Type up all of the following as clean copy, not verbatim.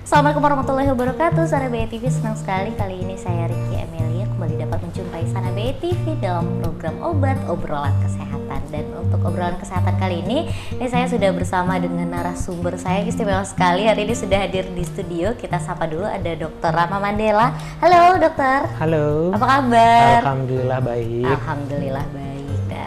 Assalamualaikum warahmatullahi wabarakatuh. Sana BE TV, senang sekali kali ini saya Ricky Amelia kembali dapat menjumpai Sana BE TV dalam program Obat Obrolan Kesehatan. Dan untuk obrolan kesehatan kali ini saya sudah bersama dengan narasumber saya istimewa sekali. Hari ini sudah hadir di studio. Kita sapa dulu, ada Dr. Rama Mandela. Halo dokter. Halo. Apa kabar? Alhamdulillah baik. Alhamdulillah baik.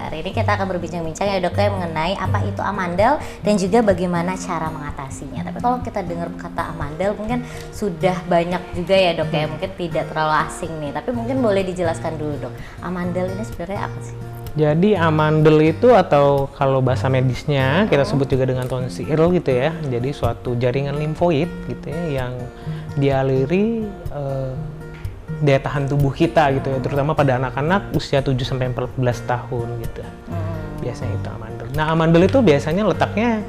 Hari ini kita akan berbincang-bincang ya dok ya mengenai apa itu amandel dan juga bagaimana cara mengatasinya. Tapi kalau kita dengar kata amandel mungkin sudah banyak juga ya dok ya, mungkin tidak terlalu asing nih. Tapi mungkin boleh dijelaskan dulu dok, amandel ini sebenarnya apa sih? Jadi amandel itu, atau kalau bahasa medisnya kita sebut juga dengan tonsil gitu ya. Jadi suatu jaringan limfoid gitu ya yang dialiri daya tahan tubuh kita gitu ya, terutama pada anak-anak usia 7-14 tahun gitu. Biasanya itu amandel. Nah, amandel itu biasanya letaknya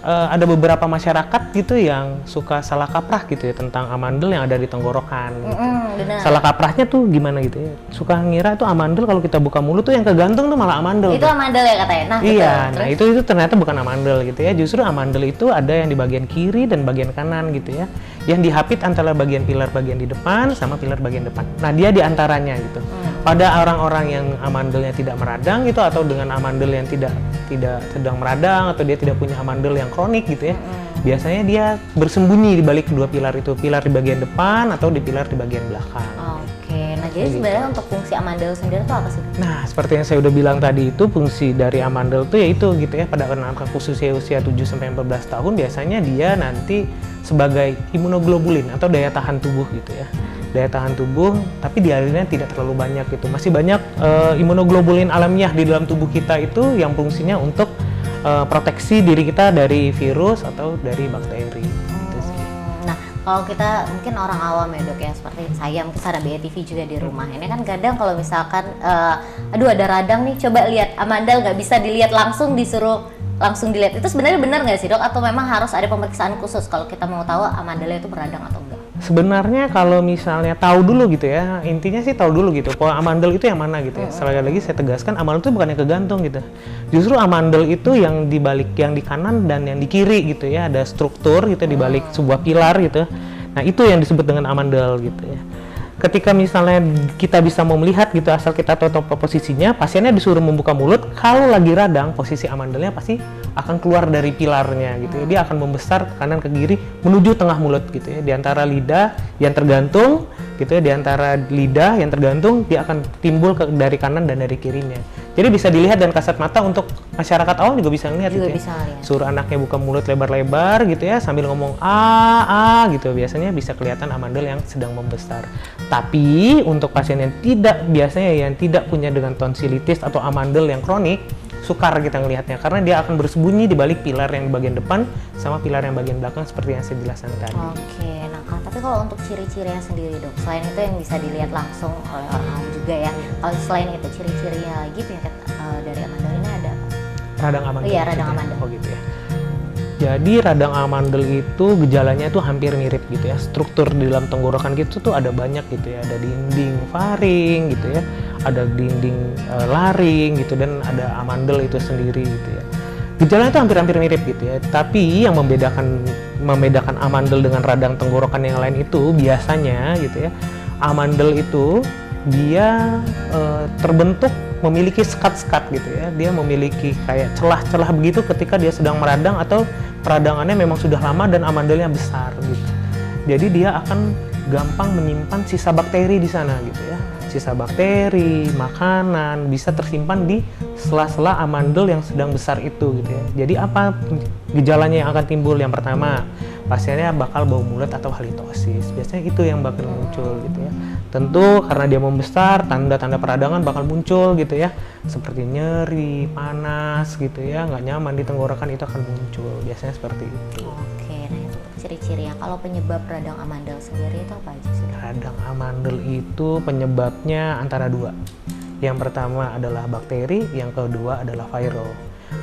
ada beberapa masyarakat gitu yang suka salah kaprah gitu ya tentang amandel yang ada di tenggorokan gitu. Salah kaprahnya tuh gimana gitu ya, suka ngira itu amandel kalau kita buka mulut tuh yang kegantung tuh malah amandel. Itu amandel ya katanya? Nah, iya, betul. nah itu ternyata bukan amandel gitu ya. Justru amandel itu ada yang di bagian kiri dan bagian kanan gitu ya, yang dihapit antara bagian pilar bagian di depan sama pilar bagian depan. Nah, dia di antaranya gitu. Pada orang-orang yang amandelnya tidak meradang gitu, atau dengan amandel yang tidak sedang meradang, atau dia tidak punya amandel yang kronik gitu ya, biasanya dia bersembunyi di balik kedua pilar itu, pilar di bagian depan atau di pilar di bagian belakang. Oke, nah jadi sebenarnya untuk fungsi amandel sendiri itu apa sih? Nah, seperti yang saya udah bilang tadi, itu fungsi dari amandel itu yaitu gitu ya, pada anak khususnya usia 7-14 tahun biasanya dia nanti sebagai imunoglobulin atau daya tahan tubuh gitu ya. Daya tahan tubuh, tapi dialirnya tidak terlalu banyak gitu. Masih banyak imunoglobulin alamiah di dalam tubuh kita itu yang fungsinya untuk proteksi diri kita dari virus atau dari bakteri. Gitu sih. Nah, kalau kita mungkin orang awam ya dok ya, seperti saya mungkin Sana BE TV juga di rumah. Ini kan kadang kalau misalkan, aduh ada radang nih, coba lihat amandel, nggak bisa dilihat langsung, disuruh langsung dilihat. Itu sebenarnya benar nggak sih dok? Atau memang harus ada pemeriksaan khusus kalau kita mau tahu amandelnya itu beradang atau enggak? Sebenarnya kalau misalnya tahu dulu gitu ya, intinya sih tahu dulu gitu, kalau amandel itu yang mana gitu ya. Sekali lagi saya tegaskan, amandel itu bukan yang kegantung gitu. Justru amandel itu yang di balik, yang di kanan dan yang di kiri gitu ya, ada struktur gitu di balik sebuah pilar gitu. Nah, itu yang disebut dengan amandel gitu ya. Ketika misalnya kita bisa mau melihat gitu, asal kita tahu posisinya, pasiennya disuruh membuka mulut. Kalau lagi radang, posisi amandelnya pasti akan keluar dari pilarnya gitu ya. Dia akan membesar ke kanan ke kiri menuju tengah mulut gitu ya. Di antara lidah yang tergantung gitu ya, di antara lidah yang tergantung, dia akan timbul dari kanan dan dari kirinya. Jadi bisa dilihat dan kasat mata, untuk masyarakat awam juga bisa ngelihat gitu ya. Suruh anaknya buka mulut lebar-lebar gitu ya, sambil ngomong gitu, biasanya bisa kelihatan amandel yang sedang membesar. Tapi untuk pasien yang tidak punya dengan tonsilitis atau amandel yang kronik, sukar kita ngelihatnya karena dia akan bersembunyi di balik pilar yang bagian depan sama pilar yang bagian belakang seperti yang saya jelaskan tadi. Oke, nah tapi kalau untuk ciri-cirinya sendiri dok, selain itu yang bisa dilihat langsung oleh orang awam juga ya, kalau selain itu ciri-cirinya lagi penyakit dari amandel ini ada apa? Radang amandel. Iya, radang amandel. Oh gitu ya. Jadi radang amandel itu gejalanya tuh hampir mirip gitu ya. Struktur di dalam tenggorokan gitu tuh ada banyak gitu ya. Ada dinding faring gitu ya, ada dinding laring gitu, dan ada amandel itu sendiri gitu ya. Gejalanya itu hampir-hampir mirip gitu ya. Tapi yang membedakan amandel dengan radang tenggorokan yang lain itu biasanya gitu ya, amandel itu dia terbentuk memiliki sekat-sekat gitu ya. Dia memiliki kayak celah-celah begitu ketika dia sedang meradang, atau peradangannya memang sudah lama dan amandelnya besar gitu. Jadi dia akan gampang menyimpan sisa bakteri di sana gitu ya. Sisa bakteri, makanan bisa tersimpan di sela-sela amandel yang sedang besar itu gitu ya. Jadi apa gejalanya yang akan timbul? Yang pertama, pasiennya bakal bau mulut atau halitosis. Biasanya itu yang bakal muncul gitu ya. Tentu karena dia membesar, tanda-tanda peradangan bakal muncul gitu ya. Seperti nyeri, panas gitu ya, nggak nyaman di tenggorokan, itu akan muncul. Biasanya seperti itu. Oke, nah itu ciri-cirinya. Kalau penyebab radang amandel sendiri itu apa aja sih? Radang amandel itu penyebabnya antara dua. Yang pertama adalah bakteri, yang kedua adalah viral.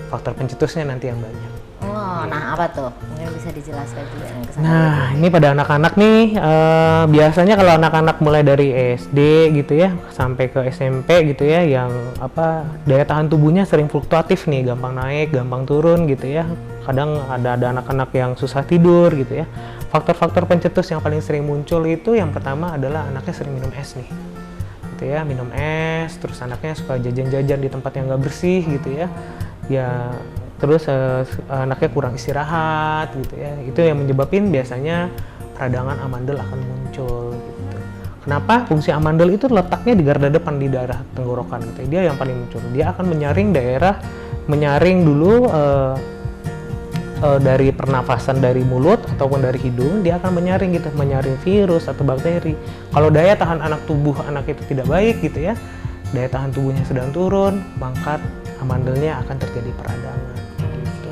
Faktor pencetusnya nanti yang banyak. Oh, nah apa tuh? Mungkin bisa dijelaskan juga yang kesana. Nah, ini pada anak-anak nih, biasanya kalau anak-anak mulai dari SD gitu ya, sampai ke SMP gitu ya, yang daya tahan tubuhnya sering fluktuatif nih, gampang naik, gampang turun gitu ya. Kadang ada anak-anak yang susah tidur gitu ya. faktor-faktor pencetus yang paling sering muncul itu yang pertama adalah anaknya sering minum es nih, gitu ya, minum es, terus anaknya suka jajan-jajan di tempat yang nggak bersih gitu ya, terus anaknya kurang istirahat gitu ya, itu yang menyebabin biasanya peradangan amandel akan muncul gitu. Kenapa? Fungsi amandel itu letaknya di garda depan di daerah tenggorokan gitu. Dia yang paling muncul. Dia akan menyaring dulu dari pernafasan dari mulut ataupun dari hidung, dia akan menyaring virus atau bakteri. Kalau daya tahan tubuh anak itu tidak baik gitu ya, daya tahan tubuhnya sedang turun, maka amandelnya akan terjadi peradangan. Gitu.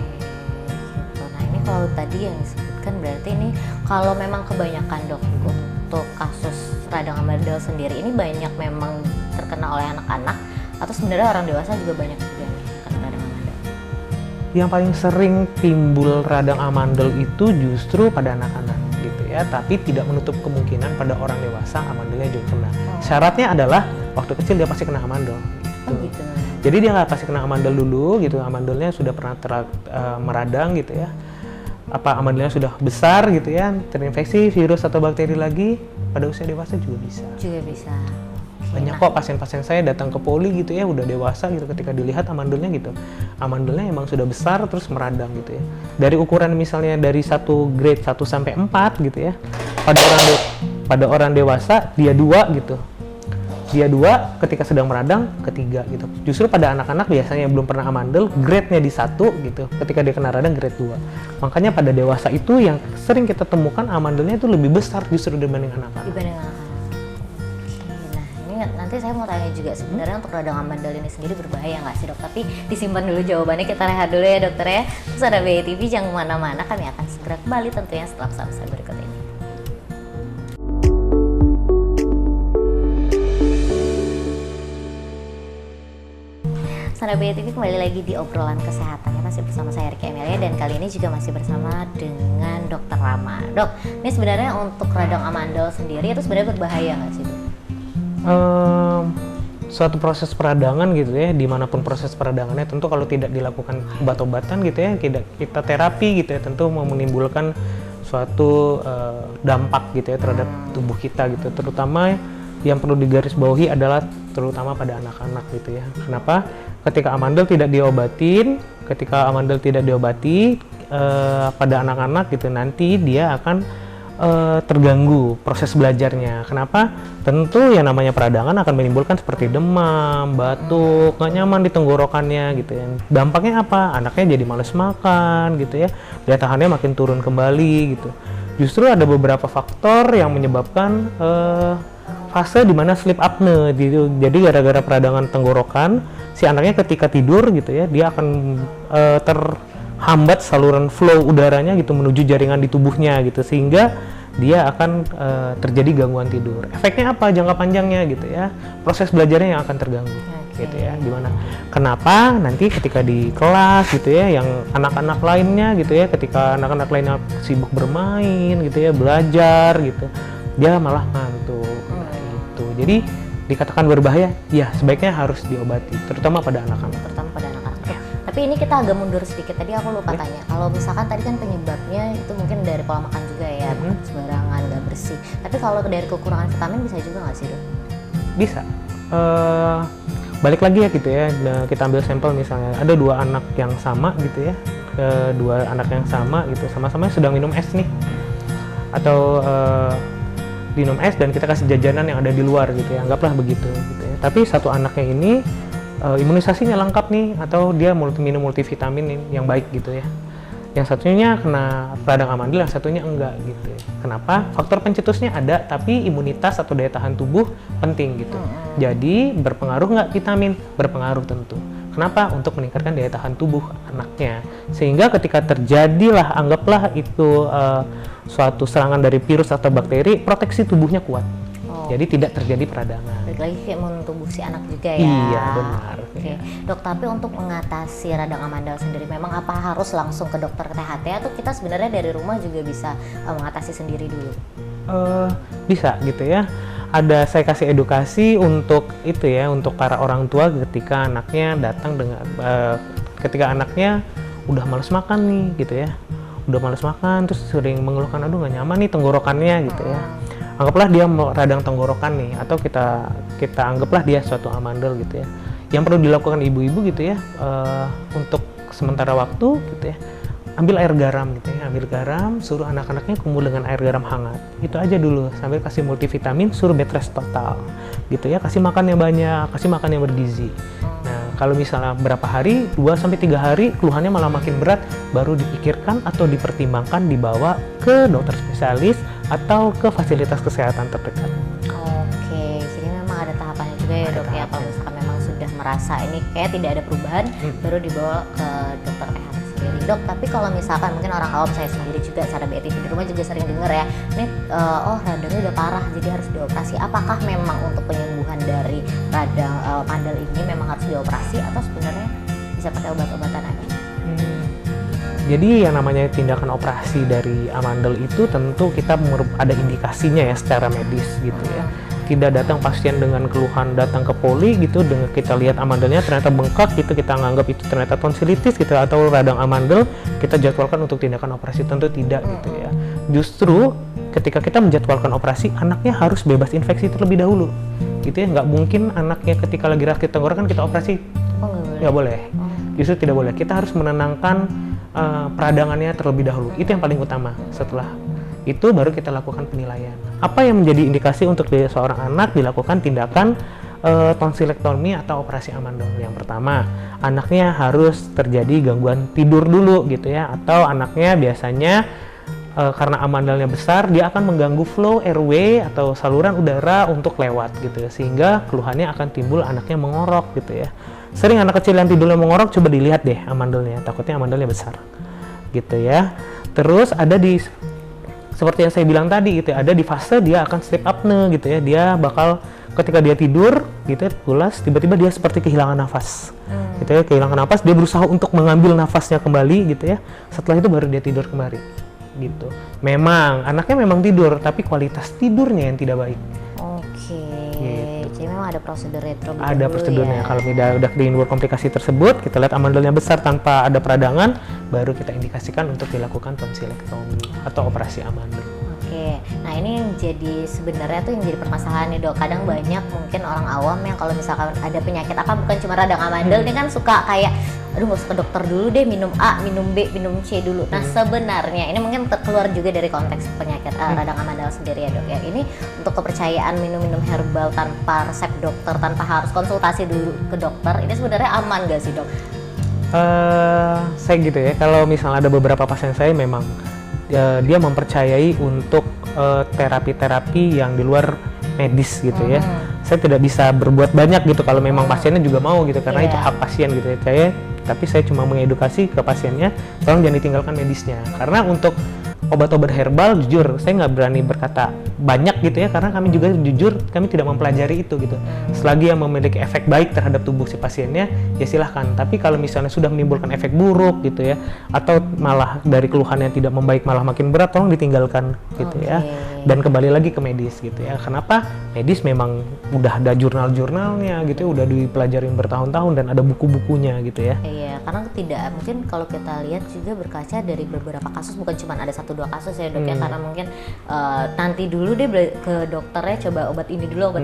Nah ini kalau tadi yang disebutkan berarti ini kalau memang kebanyakan dok untuk kasus radang amandel sendiri ini banyak memang terkena oleh anak-anak atau sebenarnya orang dewasa juga banyak juga nih terkena radang amandel? Yang paling sering timbul radang amandel itu justru pada anak-anak gitu ya, tapi tidak menutup kemungkinan pada orang dewasa amandelnya juga kena. Syaratnya adalah waktu kecil dia pasti kena amandel. Gitu. Oh gitu. Jadi dia nggak pasti kena amandel dulu gitu, amandelnya sudah pernah meradang gitu ya. Apa amandelnya sudah besar gitu ya, terinfeksi virus atau bakteri lagi, pada usia dewasa juga bisa. Juga bisa. Banyak kok pasien-pasien saya datang ke poli gitu ya, udah dewasa gitu, ketika dilihat amandelnya gitu, amandelnya emang sudah besar terus meradang gitu ya. Dari ukuran misalnya dari grade 1 sampai 4 gitu ya, pada orang dewasa dia 2 gitu. Dia 2 ketika sedang meradang, ketiga gitu. Justru pada anak-anak biasanya yang belum pernah amandel, grade-nya di 1 gitu. Ketika dia kena radang, grade 2. Makanya pada dewasa itu yang sering kita temukan amandelnya itu leblebih besar justru dibanding anak-anak. Dibanding anak-anak. Nah ini nanti saya mau tanya juga sebenarnya untuk radang amandel ini sendiri berbahaya nggak sih dok? Tapi disimpan dulu jawabannya, kita rehat dulu ya dokter ya. Terus ada BTV jangan kemana-mana, kami akan segera kembali tentunya setelah pesan berikut ini. Sana BTV kembali lagi di obrolan kesehatan ya, masih bersama saya Ricky Amelia dan kali ini juga masih bersama dengan Dokter Rama. Dok, ini sebenarnya untuk radang amandel sendiri itu sebenarnya berbahaya nggak sih dok? Suatu proses peradangan gitu ya, dimanapun proses peradangannya tentu kalau tidak dilakukan obat-obatan gitu ya, kita terapi gitu ya, tentu mau menimbulkan suatu dampak gitu ya terhadap tubuh kita gitu, terutama yang perlu digarisbawahi adalah terutama pada anak-anak gitu ya. Kenapa? Ketika amandel tidak diobati pada anak-anak gitu, nanti dia akan terganggu proses belajarnya. Kenapa? Tentu yang namanya peradangan akan menimbulkan seperti demam, batuk, nggak nyaman di tenggorokannya gitu ya. Dampaknya apa? Anaknya jadi males makan gitu ya, daya tahannya makin turun kembali gitu. Justru ada beberapa faktor yang menyebabkan fase di mana sleep apnea gitu. Jadi gara-gara peradangan tenggorokan, si anaknya ketika tidur gitu ya, dia akan terhambat saluran flow udaranya gitu menuju jaringan di tubuhnya gitu, sehingga dia akan terjadi gangguan tidur. Efeknya apa jangka panjangnya gitu ya? Proses belajarnya yang akan terganggu. Gitu ya. Gimana? Kenapa? Nanti ketika di kelas gitu ya, yang anak-anak lainnya gitu ya, ketika anak-anak lainnya sibuk bermain gitu ya, belajar gitu, dia malah ngantuk. Jadi dikatakan berbahaya, ya sebaiknya harus diobati, terutama pada anak-anak. Ya. Tapi ini kita agak mundur sedikit, tadi aku lupa tanya. Kalau misalkan tadi kan penyebabnya itu mungkin dari pola makan juga ya, sembarangan, nggak bersih. Tapi kalau dari kekurangan vitamin bisa juga nggak sih dok? Bisa. Balik lagi ya gitu ya, kita ambil sampel misalnya, ada 2 anak yang sama gitu ya, 2 anak yang sama gitu, sama-sama sedang minum es nih, atau minum es dan kita kasih jajanan yang ada di luar gitu ya, anggaplah begitu gitu ya. Tapi satu anaknya ini imunisasinya lengkap nih, atau dia minum multivitamin nih, yang baik gitu ya. Yang satunya kena radang amandel, yang satunya enggak gitu ya. Kenapa? Faktor pencetusnya ada, tapi imunitas atau daya tahan tubuh penting gitu. Jadi berpengaruh nggak vitamin? Berpengaruh tentu. Kenapa? Untuk meningkatkan daya tahan tubuh anaknya. Sehingga ketika terjadilah, anggaplah itu suatu serangan dari virus atau bakteri, proteksi tubuhnya kuat. Jadi tidak terjadi peradangan. Balik lagi ke imun tubuh si anak juga ya. Iya, benar. Oke. Dok, tapi untuk mengatasi radang amandel sendiri memang apa harus langsung ke dokter THT atau kita sebenarnya dari rumah juga bisa mengatasi sendiri dulu? Bisa gitu ya. Saya kasih edukasi untuk itu ya, untuk para orang tua ketika anaknya datang dengan ketika anaknya udah males makan nih gitu ya, udah malas makan, terus sering mengeluhkan, aduh nggak nyaman nih tenggorokannya gitu ya. Anggaplah dia radang tenggorokan nih, atau kita anggaplah dia suatu amandel gitu ya. Yang perlu dilakukan ibu-ibu gitu ya, untuk sementara waktu gitu ya, ambil air garam gitu ya, ambil garam, suruh anak-anaknya kumur dengan air garam hangat, itu aja dulu, sambil kasih multivitamin, suruh bed rest total gitu ya, kasih makan yang banyak, kasih makan yang bergizi. Nah kalau misalnya berapa hari, 2-3 hari keluhannya malah makin berat, baru dipikirkan atau dipertimbangkan dibawa ke dokter spesialis atau ke fasilitas kesehatan terdekat. Oke, jadi memang ada tahapannya juga ya dok ya, kalau misalkan memang sudah merasa ini kayak tidak ada perubahan, baru dibawa ke dokter kesehatan sendiri. Dok, tapi kalau misalkan mungkin orang awam, saya sendiri juga cara BTV di rumah juga sering dengar ya, ini radangnya udah parah jadi harus dioperasi. Apakah memang untuk penyembuhan dari radang amandel ini memang harus dioperasi atau sebenarnya bisa pakai obat-obatan aja? Jadi yang namanya tindakan operasi dari amandel itu tentu kita ada indikasinya ya secara medis gitu ya. Tidak datang pasien dengan keluhan datang ke poli gitu, dengan kita lihat amandelnya ternyata bengkak gitu, kita nganggap itu ternyata tonsilitis gitu atau radang amandel, kita jadwalkan untuk tindakan operasi, tentu tidak gitu ya. Justru ketika kita menjadwalkan operasi, anaknya harus bebas infeksi terlebih dahulu gitu ya. Nggak mungkin anaknya ketika lagi sakit tenggorokan kita operasi, nggak boleh. Justru tidak boleh, kita harus menenangkan peradangannya terlebih dahulu, itu yang paling utama. Setelah itu baru kita lakukan penilaian. Apa yang menjadi indikasi untuk seorang anak dilakukan tindakan tonsilektomi atau operasi amandel? Yang pertama, anaknya harus terjadi gangguan tidur dulu gitu ya, atau anaknya biasanya karena amandelnya besar, dia akan mengganggu flow airway atau saluran udara untuk lewat gitu ya, sehingga keluhannya akan timbul anaknya mengorok gitu ya. Sering anak kecil yang tidurnya mengorok, coba dilihat deh amandelnya, takutnya amandelnya besar gitu ya. Terus ada di seperti yang saya bilang tadi gitu ya, ada di fase dia akan sleep apnea gitu ya, dia bakal ketika dia tidur gitu ya, pulas, tiba-tiba dia seperti kehilangan nafas gitu ya, kehilangan nafas, dia berusaha untuk mengambil nafasnya kembali gitu ya, setelah itu baru dia tidur kembali gitu. Memang anaknya memang tidur, tapi kualitas tidurnya yang tidak baik. Oke, gitu. jadi memang ada prosedurnya terlebih Ada dahulu prosedurnya ya. Kalau udah timbul komplikasi tersebut, kita lihat amandelnya besar tanpa ada peradangan, baru kita indikasikan untuk dilakukan tonsilektomi atau operasi amandel. Oke, nah ini yang jadi sebenarnya tuh yang jadi permasalahan nih dok. Kadang banyak mungkin orang awam yang kalau misalkan ada penyakit apa, bukan cuma radang amandel, dia kan suka kayak, aduh nggak usah ke dokter dulu deh, minum A, minum B, minum C dulu. Nah sebenarnya ini mungkin keluar juga dari konteks penyakit radang amandel sendiri ya dok ya. Ini untuk kepercayaan minum-minum herbal tanpa resep dokter, tanpa harus konsultasi dulu ke dokter, ini sebenarnya aman gak sih dok? Saya gitu ya, kalau misalnya ada beberapa pasien saya memang dia mempercayai untuk terapi-terapi yang di luar medis gitu ya. Saya tidak bisa berbuat banyak gitu kalau memang pasiennya juga mau gitu, karena itu hak pasien gitu ya. Tapi saya cuma mengedukasi ke pasiennya, tolong jangan ditinggalkan medisnya. Karena untuk obat-obat herbal, jujur saya nggak berani berkata banyak gitu ya, karena kami juga jujur kami tidak mempelajari itu gitu. Selagi yang memiliki efek baik terhadap tubuh si pasiennya, ya silahkan. Tapi kalau misalnya sudah menimbulkan efek buruk gitu ya, atau malah dari keluhan yang tidak membaik malah makin berat, tolong ditinggalkan gitu ya. Dan kembali lagi ke medis gitu ya. Kenapa? Medis memang udah ada jurnal-jurnalnya gitu ya, udah dipelajarin bertahun-tahun dan ada buku-bukunya gitu ya. Iya, karena tidak mungkin kalau kita lihat juga berkaca dari beberapa kasus, bukan cuma ada 1-2 kasus ya dok ya, karena mungkin nanti dulu deh ke dokternya, coba obat ini dulu,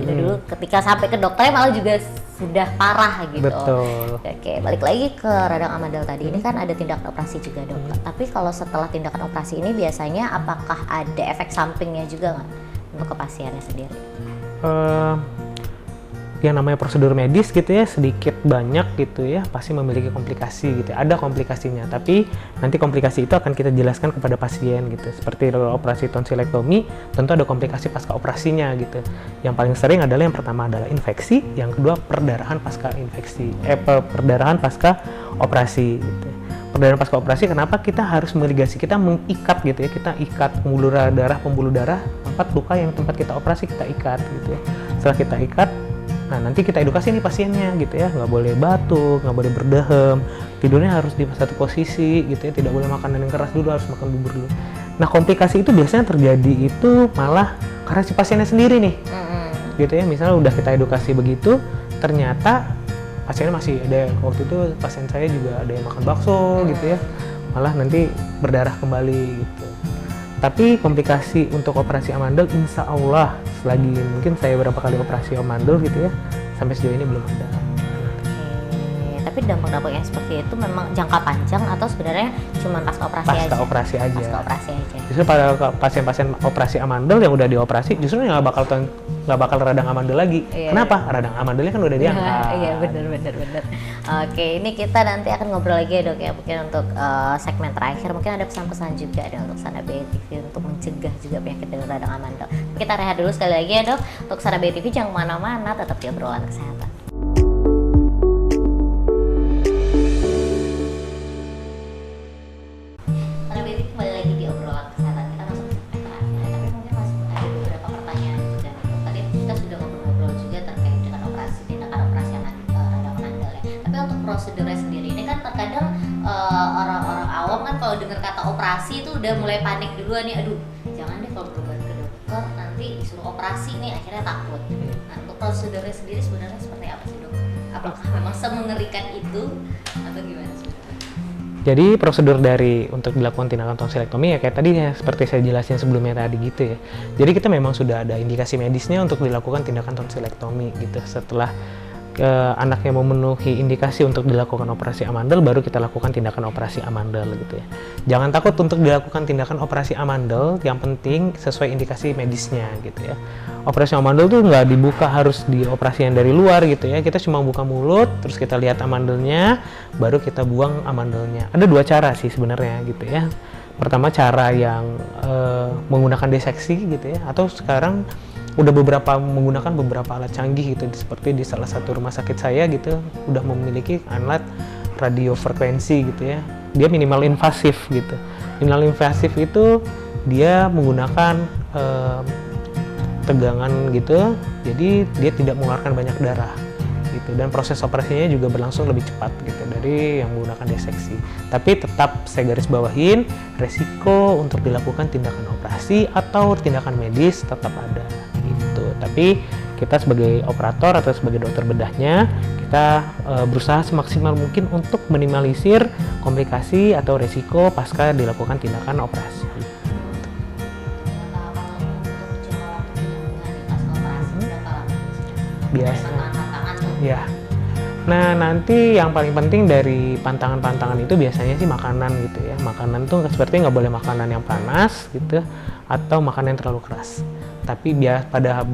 ketika sampai ke dokternya malah juga sudah parah gitu. Betul. Oke, balik lagi ke radang amandel tadi, ini kan ada tindakan operasi juga dok. Tapi kalau setelah tindakan operasi ini biasanya apakah ada efek sampingnya juga nggak untuk ke pasiennya sendiri? Yang namanya prosedur medis gitu ya, sedikit banyak gitu ya pasti memiliki komplikasi gitu ya. Ada komplikasinya, tapi nanti komplikasi itu akan kita jelaskan kepada pasien gitu. Seperti operasi tonsilektomi, tentu ada komplikasi pasca operasinya gitu. Yang paling sering adalah yang pertama adalah infeksi, yang kedua perdarahan pasca infeksi, perdarahan pasca operasi gitu. Perdarahan pasca operasi, kenapa kita harus merigasi, kita mengikat gitu ya, kita ikat pembuluh darah, tempat luka yang tempat kita operasi kita ikat gitu ya. Setelah kita ikat, nah nanti kita edukasi nih pasiennya gitu ya, nggak boleh batuk, nggak boleh berdehem, tidurnya harus di satu posisi gitu ya, tidak boleh makan yang keras dulu, harus makan bubur dulu. Nah komplikasi itu biasanya terjadi itu malah karena si pasiennya sendiri nih, gitu ya. Misalnya udah kita edukasi begitu, ternyata pasiennya masih ada, waktu itu pasien saya juga ada yang makan bakso gitu ya, malah nanti berdarah kembali gitu. Tapi komplikasi untuk operasi amandel insya Allah selagi mungkin saya berapa kali operasi amandel gitu ya, sampai sejauh ini belum ada. Oke, tapi dampak-dampak yang seperti itu memang jangka panjang atau sebenarnya cuma pasca operasi aja? Pasca operasi aja. Pasca operasi aja. Justru pada pasien-pasien operasi amandel yang udah dioperasi justru nggak bakal radang amandel lagi. Iya, Kenapa? Radang amandelnya kan udah diangkat. Iya, benar. Oke, ini kita nanti akan ngobrol lagi ya, Dok, ya. Mungkin untuk segmen terakhir mungkin ada pesan-pesan juga ada untuk Sanabe TV untuk mencegah juga penyakit dari radang amandel. Kita rehat dulu sekali lagi ya, Dok. Untuk Sanabe TV jangan kemana-mana, tetap di obrolan kesehatan. Sanabe TV kembali lagi di obrolan kesehatan. Kita masuk ke segmen terakhir, tapi mungkin masih ada beberapa pertanyaan juga. Tadi kita sudah ngobrol-ngobrol juga terkait dengan tindakan operasi radang amandel ya. Tapi untuk prosedurnya sendiri ini kan terkadang orang-orang awam kan kalau dengar kata operasi itu udah mulai panik duluan nih, aduh jangan deh kalau berobat ke dokter nanti disuruh operasi nih, akhirnya takut. Nah, untuk prosedurnya sendiri sebenarnya seperti apa sih, Dok? Apakah memang semengerikan itu atau gimana sebenarnya? Jadi prosedur untuk dilakukan tindakan tonsilektomi ya kayak tadi ya seperti saya jelasin sebelumnya tadi gitu ya. Jadi kita memang sudah ada indikasi medisnya untuk dilakukan tindakan tonsilektomi gitu. Setelah anaknya memenuhi indikasi untuk dilakukan operasi amandel, baru kita lakukan tindakan operasi amandel gitu ya. Jangan takut untuk dilakukan tindakan operasi amandel, yang penting sesuai indikasi medisnya gitu ya. Operasi amandel tuh nggak dibuka harus dioperasi yang dari luar gitu ya. Kita cuma buka mulut, terus kita lihat amandelnya, baru kita buang amandelnya. Ada dua cara sih sebenarnya gitu ya. Pertama cara yang menggunakan diseksi gitu ya, atau sekarang udah menggunakan beberapa alat canggih gitu, seperti di salah satu rumah sakit saya gitu udah memiliki alat radiofrekuensi gitu ya. Dia minimal invasif gitu. Minimal invasif itu dia menggunakan tegangan gitu, jadi dia tidak mengeluarkan banyak darah gitu, dan proses operasinya juga berlangsung lebih cepat gitu dari yang menggunakan diseksi. Tapi tetap saya garis bawahin, resiko untuk dilakukan tindakan operasi atau tindakan medis tetap ada gitu. Tapi kita sebagai operator atau sebagai dokter bedahnya, kita berusaha semaksimal mungkin untuk minimalisir komplikasi atau resiko pasca dilakukan tindakan operasi. Biasa ya. Nah nanti yang paling penting dari pantangan-pantangan itu biasanya sih makanan gitu ya. Makanan tuh seperti nggak boleh makanan yang panas gitu atau makanan yang terlalu keras. Tapi pada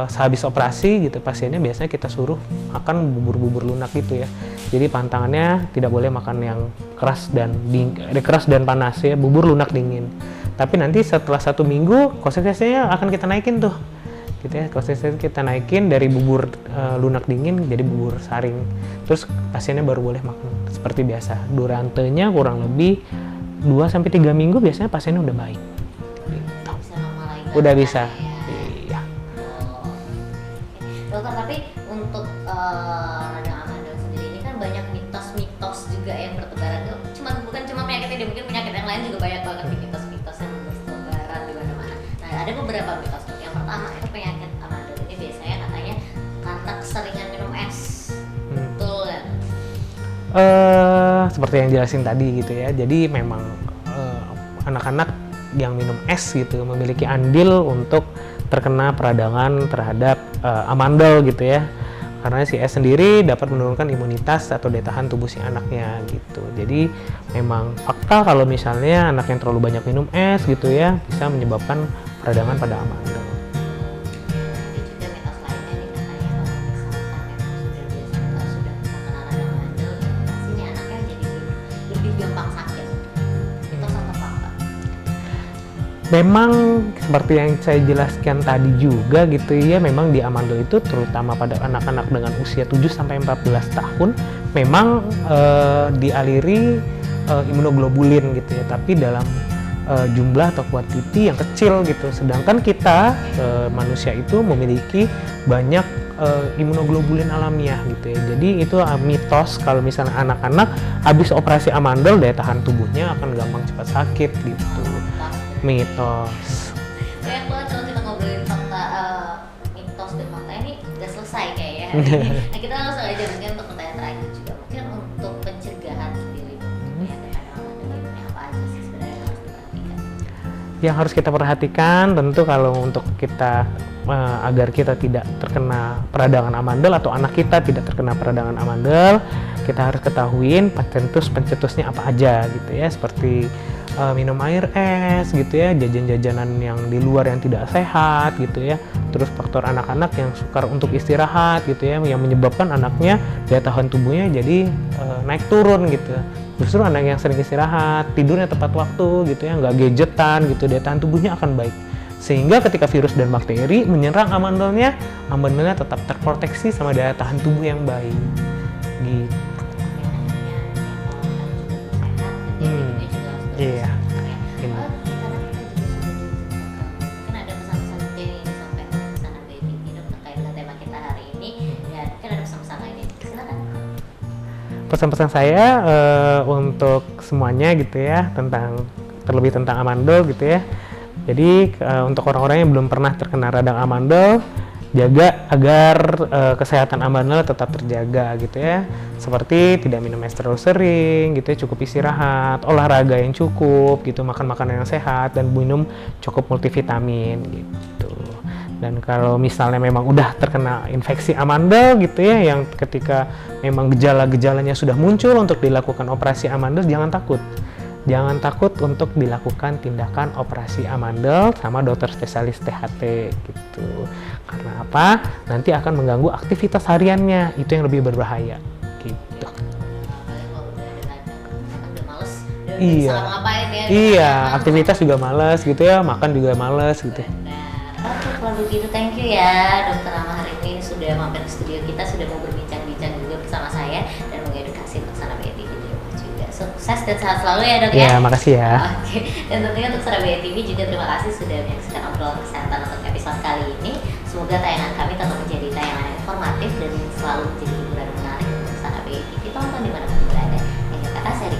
sehabis operasi gitu pasiennya biasanya kita suruh makan bubur-bubur lunak gitu ya. Jadi pantangannya tidak boleh makan yang keras dan panas ya, bubur lunak dingin. Tapi nanti setelah 1 minggu konsentrasinya akan kita naikin tuh gitu ya, konsistensi kita naikin dari bubur lunak dingin jadi bubur saring, terus pasiennya baru boleh makan seperti biasa. Durantenya kurang lebih 2-3 minggu biasanya pasiennya udah baik gitu. Udah bisa ya. Iya. Dokter, tapi untuk radang amandel sendiri ini kan banyak mitos-mitos juga yang bertebaran. Bukan cuma penyakit ini, mungkin penyakit yang lain juga banyak banget mitos-mitos yang bertebaran di mana-mana. Nah, ada beberapa mitos. Yang pertama itu penyakit amandel ini biasanya katanya karena keseringan minum es. Betul kan? Seperti yang jelasin tadi gitu ya. Jadi memang anak-anak yang minum es gitu memiliki andil untuk terkena peradangan terhadap amandel gitu ya. Karena si es sendiri dapat menurunkan imunitas atau daya tahan tubuh si anaknya gitu. Jadi memang fakta kalau misalnya anak yang terlalu banyak minum es gitu ya bisa menyebabkan peradangan pada amandel. Memang seperti yang saya jelaskan tadi juga gitu ya, memang di amandel itu terutama pada anak-anak dengan usia 7-14 tahun memang dialiri imunoglobulin gitu ya, tapi dalam jumlah atau kuantiti yang kecil gitu. Sedangkan kita manusia itu memiliki banyak imunoglobulin alamiah gitu ya. Jadi itu mitos kalau misalnya anak-anak habis operasi amandel daya tahan tubuhnya akan gampang cepat sakit gitu. Mitos. Banyak banget kalau kita ngobrolin fakta, mitos dan fakta ini udah selesai kayaknya. Nah, kita langsung aja mungkin untuk pertanyaan terakhir juga, mungkin untuk pencegahan sendiri penyakit radang amandel Yang harus kita perhatikan tentu kalau untuk kita agar kita tidak terkena peradangan amandel atau anak kita tidak terkena peradangan amandel, kita harus ketahuin pencetusnya apa aja gitu ya, seperti minum air es gitu ya, jajan-jajanan yang di luar yang tidak sehat gitu ya, terus faktor anak-anak yang sukar untuk istirahat gitu ya, yang menyebabkan anaknya daya tahan tubuhnya jadi naik turun gitu. Justru anak yang sering istirahat, tidurnya tepat waktu gitu ya, nggak gadgetan gitu, daya tahan tubuhnya akan baik. Sehingga ketika virus dan bakteri menyerang amandelnya tetap terproteksi sama daya tahan tubuh yang baik. Gitu. Iya. Mungkin ada pesan-pesan juga yang disampaikan ke Sana Baby Dok terkait dengan tema kita hari ini, dan mungkin ada pesan-pesan lainnya. Silakan. Pesan-pesan saya untuk semuanya gitu ya, terlebih tentang amandel gitu ya. Jadi untuk orang-orang yang belum pernah terkena radang amandel, jaga agar kesehatan amandel tetap terjaga gitu ya. Seperti tidak minum es terlalu sering gitu ya, cukup istirahat, olahraga yang cukup gitu, makan makanan yang sehat, dan minum cukup multivitamin gitu. Dan kalau misalnya memang udah terkena infeksi amandel gitu ya, yang ketika memang gejala-gejalanya sudah muncul untuk dilakukan operasi amandel, jangan takut. Jangan takut untuk dilakukan tindakan operasi amandel sama dokter spesialis THT gitu. Karena apa? Nanti akan mengganggu aktivitas hariannya, itu yang lebih berbahaya gitu. Iya. Iya, aktivitas juga malas gitu ya, makan juga malas gitu. Oke, kalau begitu thank you ya Dokter Rama hari ini sudah mampir ke studio kita, sudah mau berbincang-bincang juga bersama saya dan mengedukasi untuk Sana Baby di rumah juga. Sukses dan sehat selalu ya Dok ya. Iya, makasih ya. Oke, dan tentunya untuk Sana Baby TV juga terima kasih sudah menyaksikan obrolan kesehatan untuk episode kali ini. Semoga tayangan kami tetap menjadi tayangan yang informatif dan selalu menjadi hiburan menarik untuk Sana Baby TV. Tonton dimanapun berada. Akhir kata saya